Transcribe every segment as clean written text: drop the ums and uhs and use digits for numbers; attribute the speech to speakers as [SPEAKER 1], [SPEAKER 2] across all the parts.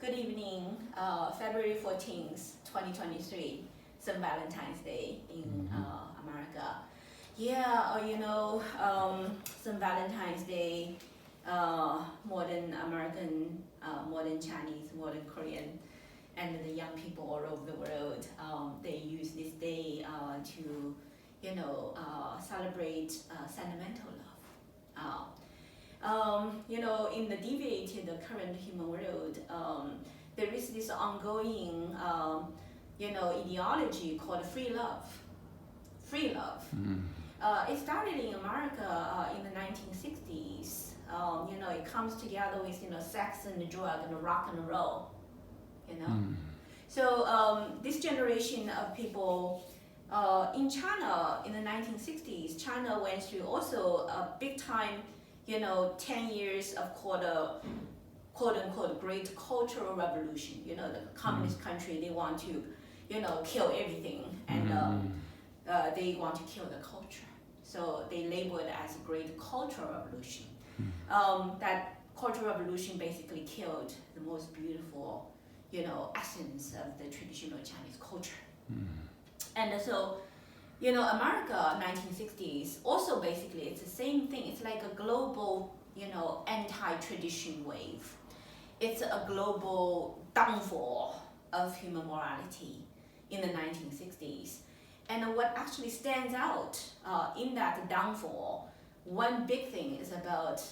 [SPEAKER 1] Good evening. February 14th, 2023, St. Valentine's Day in America. Yeah, St. Valentine's Day, modern American, modern Chinese, modern Korean, and the young people all over the world, they use this day to, celebrate sentimental love. In the deviated current human world, there is this ongoing, ideology called free love. Free love. It started in America in the 1960s. It comes together with, sex and drug and rock and roll, So this generation of people in China in the 1960s, China went through also a big time 10 years of quote unquote great cultural revolution. The communist country, they want to, kill everything, and they want to kill the culture. So they label it as a great cultural revolution. That cultural revolution basically killed the most beautiful, essence of the traditional Chinese culture. And so, America, 1960s, also basically it's the same thing. It's like a global, anti-tradition wave. It's a global downfall of human morality in the 1960s. And what actually stands out in that downfall, one big thing is about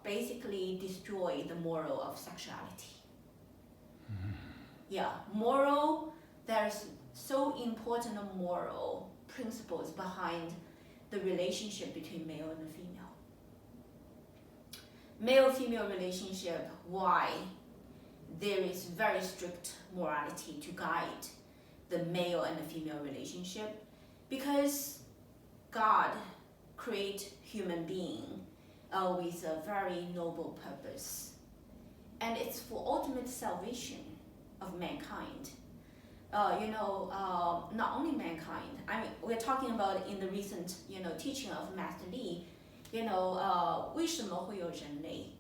[SPEAKER 1] basically destroy the moral of sexuality. Yeah, moral, there's so important moral principles behind the relationship between male and female. Male-female relationship, why? There is very strict morality to guide the male and the female relationship, because God create human being with a very noble purpose, and it's for ultimate salvation of mankind. Not only mankind. I mean, we're talking about in the recent, teaching of Master Li, 为什么会有人类?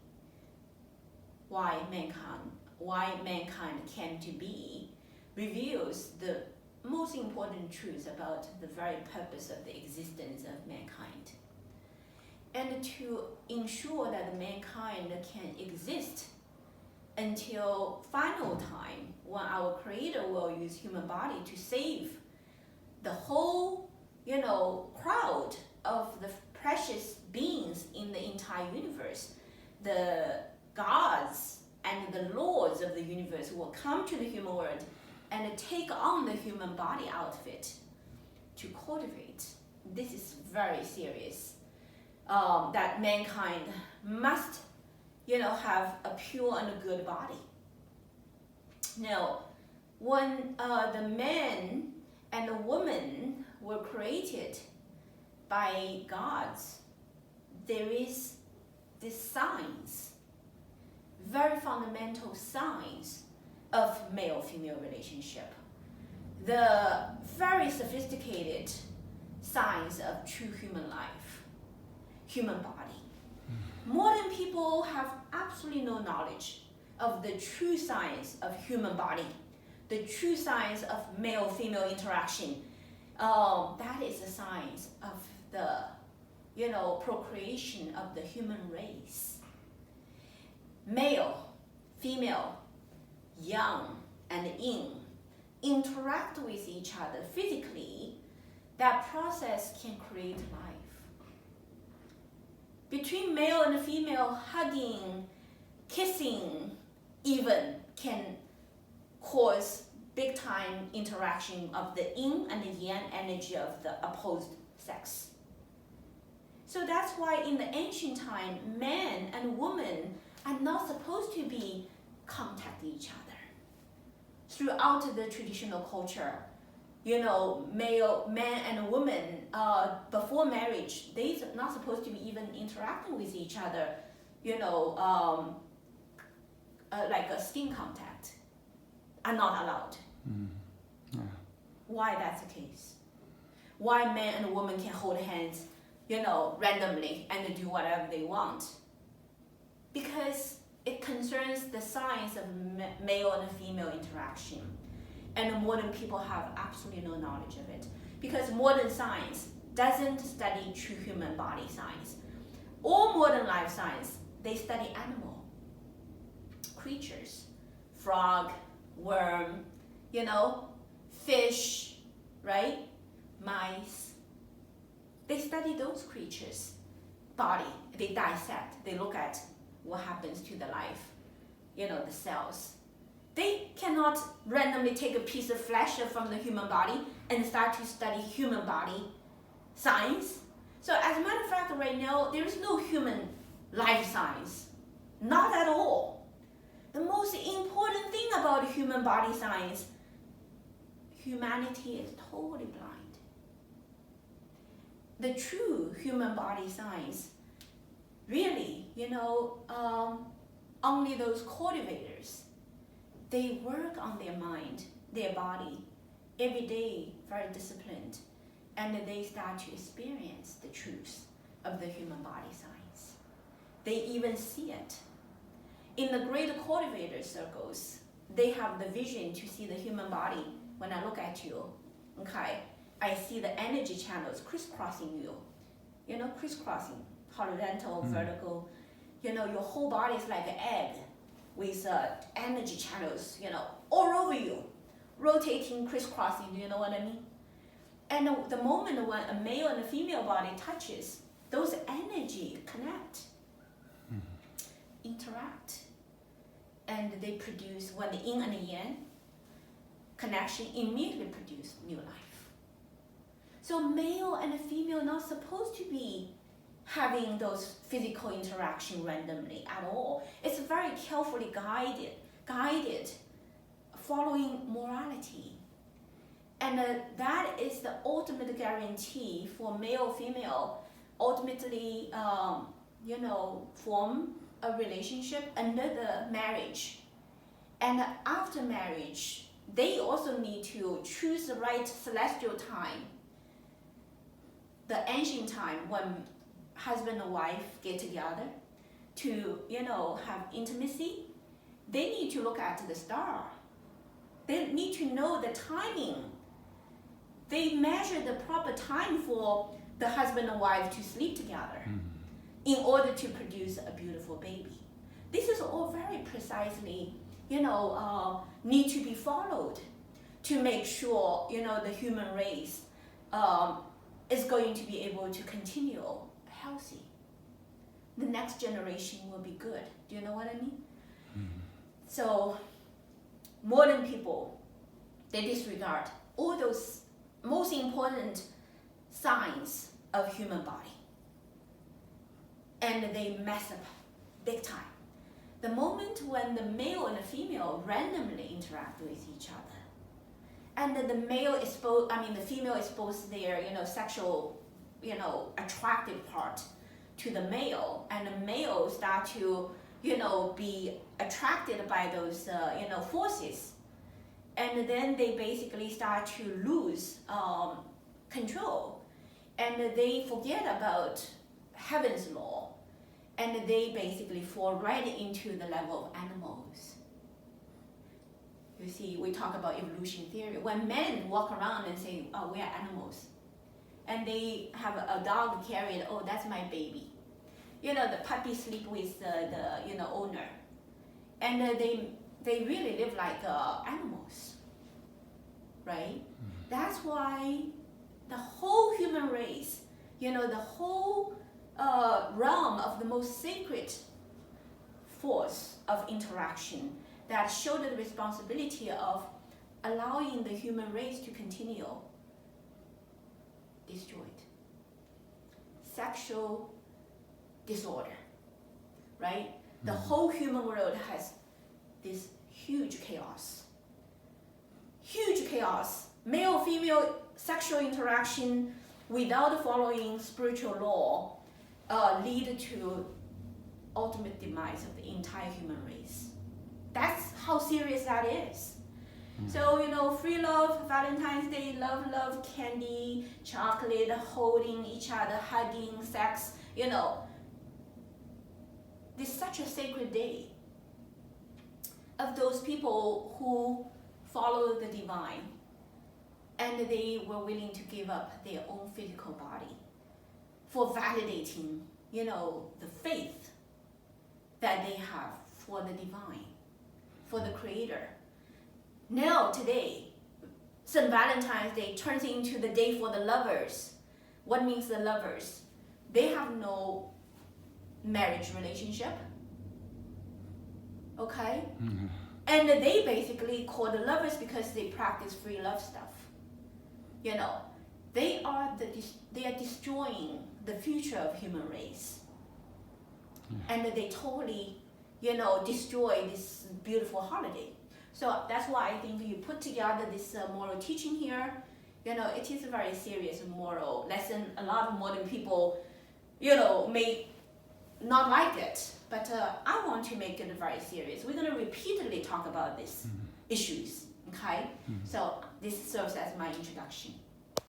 [SPEAKER 1] Why mankind came to be, reveals the most important truths about the very purpose of the existence of mankind. And to ensure that mankind can exist until final time, when our Creator will use human body to save the whole, crowd of the precious beings in the entire universe. The gods and the lords of the universe will come to the human world and take on the human body outfit to cultivate. This is very serious. That mankind must have a pure and a good body. Now, when the man and the woman were created by gods, there is this signs, very fundamental signs of male-female relationship. The very sophisticated signs of true human life, human body. Modern people have absolutely no knowledge of the true science of human body, the true science of male-female interaction. That is the science of the, procreation of the human race. Male, female, yang and yin interact with each other physically. That process can create life. Between male and female, hugging, kissing even can cause big time interaction of the yin and the yang energy of the opposed sex. So that's why in the ancient time, man and woman are not supposed to be contact each other. Throughout the traditional culture, man and woman, before marriage, they're not supposed to be even interacting with each other, like a skin contact, are not allowed.
[SPEAKER 2] Yeah.
[SPEAKER 1] Why that's the case? Why man and woman can hold hands, randomly and do whatever they want? Because it concerns the science of male and female interaction. And modern people have absolutely no knowledge of it. Because modern science doesn't study true human body science. All modern life science, they study animal creatures, frog, worm, fish, right? Mice. They study those creatures' body. They dissect. They look at what happens to the life, the cells. They cannot randomly take a piece of flesh from the human body and start to study human body science. So as a matter of fact, right now, there is no human life science. Not at all. The most important thing about human body science, humanity is totally blind. The true human body science, really, only those cultivators, they work on their mind, their body, every day, very disciplined, and they start to experience the truth of the human body science. They even see it. In the great cultivator circles, they have the vision to see the human body. When I look at you, okay, I see the energy channels crisscrossing you, crisscrossing, horizontal, vertical. Your whole body is like an egg with energy channels, all over you, rotating, crisscrossing, do you know what I mean? And the moment when a male and a female body touches, those energy connect, interact, and they produce, when the yin and the yang connection immediately produce new life. So male and female not supposed to be having those physical interaction randomly at all. It's very carefully guided, following morality. And that is the ultimate guarantee for male-female ultimately, form a relationship under the marriage. And after marriage, they also need to choose the right celestial time, the ancient time when husband and wife get together to, have intimacy. They need to look at the star. They need to know the timing. They measure the proper time for the husband and wife to sleep together in order to produce a beautiful baby. This is all very precisely, need to be followed to make sure, the human race is going to be able to continue healthy. The next generation will be good. Do you know what I mean? So modern people, they disregard all those most important signs of human body. And they mess up big time. The moment when the male and the female randomly interact with each other, and the female exposes their, sexual, attractive part to the male, and the male start to, be attracted by those, forces. And then they basically start to lose control. And they forget about heaven's law. And they basically fall right into the level of animals. You see, we talk about evolution theory. When men walk around and say, oh, we are animals, and they have a dog carried, oh, that's my baby. The puppy sleep with the owner. And they really live like animals, right? That's why the whole human race, the whole realm of the most sacred force of interaction that shoulder the responsibility of allowing the human race to continue, destroyed. Sexual disorder, right? The whole human world has this huge chaos. Huge chaos. Male-female sexual interaction without following spiritual law lead to ultimate demise of the entire human race. That's how serious that is. So, free love, Valentine's Day, love, candy, chocolate, holding each other, hugging, sex, It's such a sacred day. of those people who follow the divine, and they were willing to give up their own physical body for validating, the faith that they have for the divine, for the creator. Now today, St. Valentine's Day turns into the day for the lovers. What means the lovers? They have no marriage relationship, okay?
[SPEAKER 2] Mm-hmm.
[SPEAKER 1] And they basically call the lovers because they practice free love stuff. They are destroying the future of human race. And they totally, destroy this beautiful holiday. So that's why I think you put together this moral teaching here. It is a very serious moral lesson. A lot of modern people, may not like it, but I want to make it very serious. We're going to repeatedly talk about these issues, okay? So this serves as my introduction.